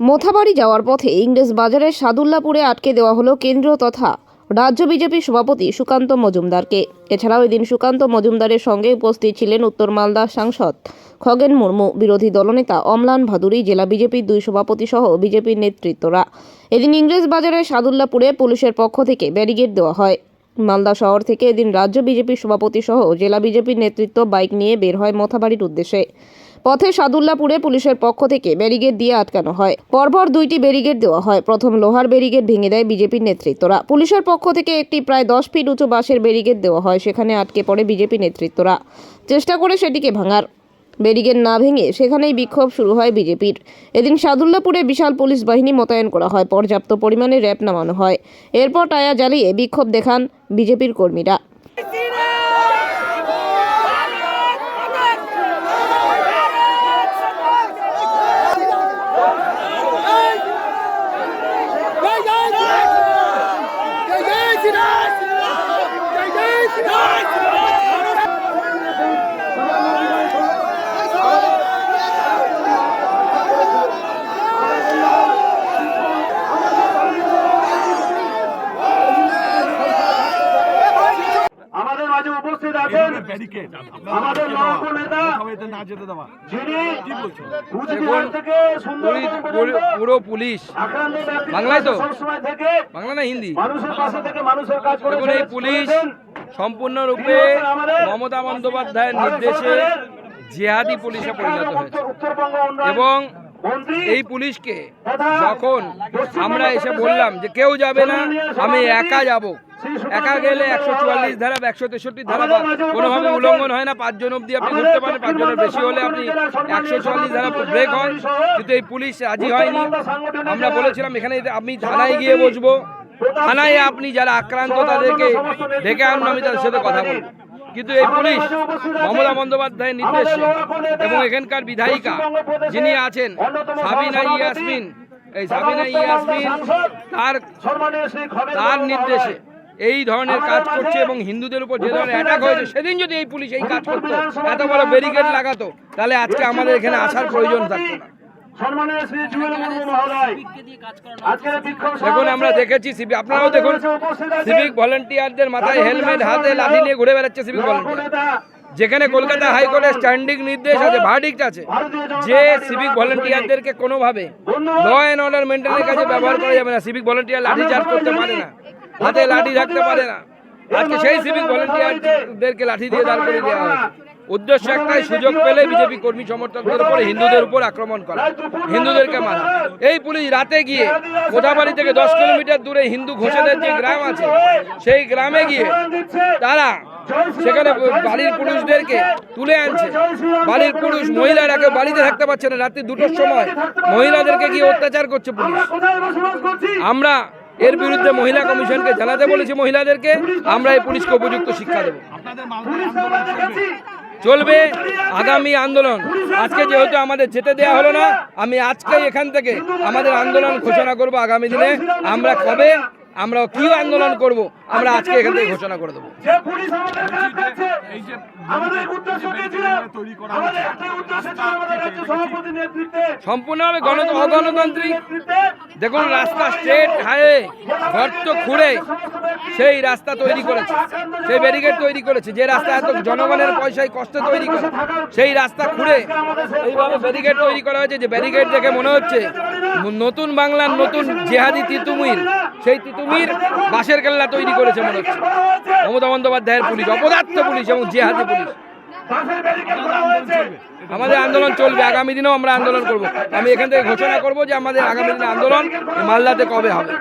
মোথাবাড়ি যাওয়ার পথে ইংরেজ বাজারের সাদুল্লাপুরে আটকে দেওয়া হলো কেন্দ্র তথা রাজ্য বিজেপি সভাপতি সুকান্ত মজুমদারকে। এছাড়াও এদিন সুকান্ত মজুমদারের সঙ্গে উপস্থিত ছিলেন উত্তর মালদা সাংসদ খগেন মুর্মু, বিরোধী দলনেতা অমলান ভাদুরী, জেলা বিজেপির 2 সভাপতি সহ বিজেপির নেতৃত্বরা। এদিন ইংরেজ বাজারের সাদুল্লাপুরে পুলিশের পক্ষ থেকে ব্যারিকেড দেওয়া হয়। মালদা শহর থেকে এদিন রাজ্য বিজেপির সভাপতি সহ জেলা বিজেপির নেতৃত্ব বাইক নিয়ে বের হয় মোথাবাড়ির উদ্দেশ্যে। পথে সাদুল্লাপুরে পুলিশের পক্ষ থেকে ব্যারিকেড দিয়ে আটকানো হয়। পরপর 2টি ব্যারিকেড দেওয়া হয়। প্রথম লোহার ব্যারিকেড ভেঙে দেয় বিজেপির নেতৃত্বরা। পুলিশের পক্ষ থেকে একটি প্রায় 10 ফিট উঁচু বাঁশের ব্যারিকেড দেওয়া হয়। সেখানে আটকে পড়ে বিজেপি নেতৃত্বরা, চেষ্টা করে সেটিকে ভাঙার। ব্যারিকেড না ভেঙে সেখানেই বিক্ষোভ শুরু হয় বিজেপির। এদিন সাদুল্লাপুরে বিশাল পুলিশ বাহিনী মোতায়েন করা হয়। পর্যাপ্ত পরিমাণে র্যাব নামানো হয়। এরপর টায়ার জ্বালিয়ে বিক্ষোভ দেখান বিজেপির কর্মীরা। আমাদের মাঝে উপস্থিত আছেন আমাদের লড়াকু নেতা, যিনি কুচবিহার থেকে সুন্দরবন পর্যন্ত পুরো পুলিশ আক্রান্ত ব্যক্তির বাংলায় তো? পাশে সবসময় থেকে বাংলা না হিন্দি? মানুষের পাশে থেকে মানুষের কাজ করে দেখুন, এই পুলিশ সম্পূর্ণরূপে মমতা বন্দ্যোপাধ্যায়ের নির্দেশে জিহাদি পুলিশে পরিণত হয়েছে উত্তরবঙ্গ উন্নয়ন এবং মন্ত্রী এই পুলিশকে যখন আমরা এসে বললাম যে কেউ যাবে না, আমি একা যাব, একা গেলে 144 ধারা 163 ধারা বা কোনোভাবে উল্লঙ্ঘন হয় না। 5 জন অব্দি আপনি ঘুরতে পারেন, 5 জনের বেশি হলে আপনি 144 ধারা ব্রেক হয়, কিন্তু এই পুলিশ রাজি হয়নি। আমরা বলেছিলাম এখানে আমি থানায় গিয়ে বসবো, থানায় আপনি যারা আক্রান্ত তাদেরকে ডেকে আনুন, আমি তাদের সাথে কথা বলবো। কিন্তু এই পুলিশ মমতা বন্দ্যোপাধ্যায়ের নির্দেশে এবং এখানকার বিধায়িকা যিনি আছেন সাবিনা ইয়াসমিন, এই সাবিনা ইয়াসমিন তার নির্দেশে এই ধরনের কাজ করছে এবং হিন্দুদের উপর যে ধরনের অ্যাটাক হয়েছে, সেদিন যদি এই পুলিশ এই কাজ করতো, এত বড় ব্যারিকেড লাগাতো, তাহলে আজকে আমাদের এখানে আসার প্রয়োজন থাকতো না। দেখুন, আমরা দেখেছি আপনারাও দেখুন, সিভিক ভলেন্টিয়ারদের মাথায় হেলমেট, হাতে লাঠি নিয়ে ঘুরে বেড়াচ্ছে সিভিক ভলেন্টিয়ার। যেখানে কলকাতা হাইকোর্টের স্ট্যান্ডিং নির্দেশ আছে, ভার্ডিক্ট আছে, যে সিভিক ভলেন্টিয়ারদেরকে কোনোভাবে ল অ্যান্ড অর্ডার মেনটেনের কাজে ব্যবহার করা যাবে না। সিভিক ভলেন্টিয়ার লাঠি চার্জ করতে পারে না, হাতে লাঠি থাকতে পারে না। আজকে সেই সিভিক ভলেন্টিয়ারদেরকে লাঠি দিয়ে দাঁড় করে দেওয়া হয়েছে। উদ্দেশ্য একটাই, সুযোগ পেলে বিজেপি কর্মী সমর্থকদের উপর হিন্দুদের উপর আক্রমণ করা, হিন্দুদেরকে মারা। এই পুলিশ রাতে গিয়ে কোথাবাড়ি থেকে 10 কিলোমিটার দূরে হিন্দু ঘোষেদের যে গ্রাম আছে, সেই গ্রামে গিয়ে তারা সেখানে বাড়ির পুরুষদেরকে তুলে আনছে। বাড়ির পুরুষ মহিলারা কেউ বাড়িতে থাকতে পারছে না, রাত্রি 2টোর সময় মহিলাদেরকে গিয়ে অত্যাচার করছে পুলিশ। আমরা এর বিরুদ্ধে মহিলা কমিশনকে জানাতে বলেছি, মহিলাদেরকে আমরা এই পুলিশকে উপযুক্ত শিক্ষা দেব। চলবে আগামী আন্দোলন। আজকে যেহেতু আমাদের যেতে দেওয়া হলো না, আমি আজকেই এখান থেকে আমাদের আন্দোলন ঘোষণা করব। আগামী দিনে আমরা কবে আমরা কি আন্দোলন করব, আমরা আজকে এখান থেকে ঘোষণা করে দেবো। সম্পূর্ণভাবে অগণতান্ত্রিক। দেখুন, রাস্তা স্ট্রেট হাইওয়ে গর্ত খুঁড়ে সেই রাস্তা তৈরি করেছে, সেই ব্যারিকেড তৈরি করেছে। যে রাস্তা এত জনগণের পয়সায় কষ্টে তৈরি করে, সেই রাস্তা খুঁড়ে এইভাবে ব্যারিকেড তৈরি করা হয়েছে। যে ব্যারিকেড দেখে মনে হচ্ছে নতুন বাংলার নতুন জেহাদি তিতুমির, সেই তিতুমির বাঁশের কেল্লা তৈরি করেছে মনে হচ্ছে মমতা বন্দ্যোপাধ্যায়ের পুলিশ, অপদার্থ পুলিশ এবং জেহাদি পুলিশ। আমাদের আন্দোলন চলবে, আগামী দিনেও আমরা আন্দোলন করব। আমি এখান থেকে ঘোষণা করব যে আমাদের আগামী দিনে আন্দোলন মালদাতে কবে হবে।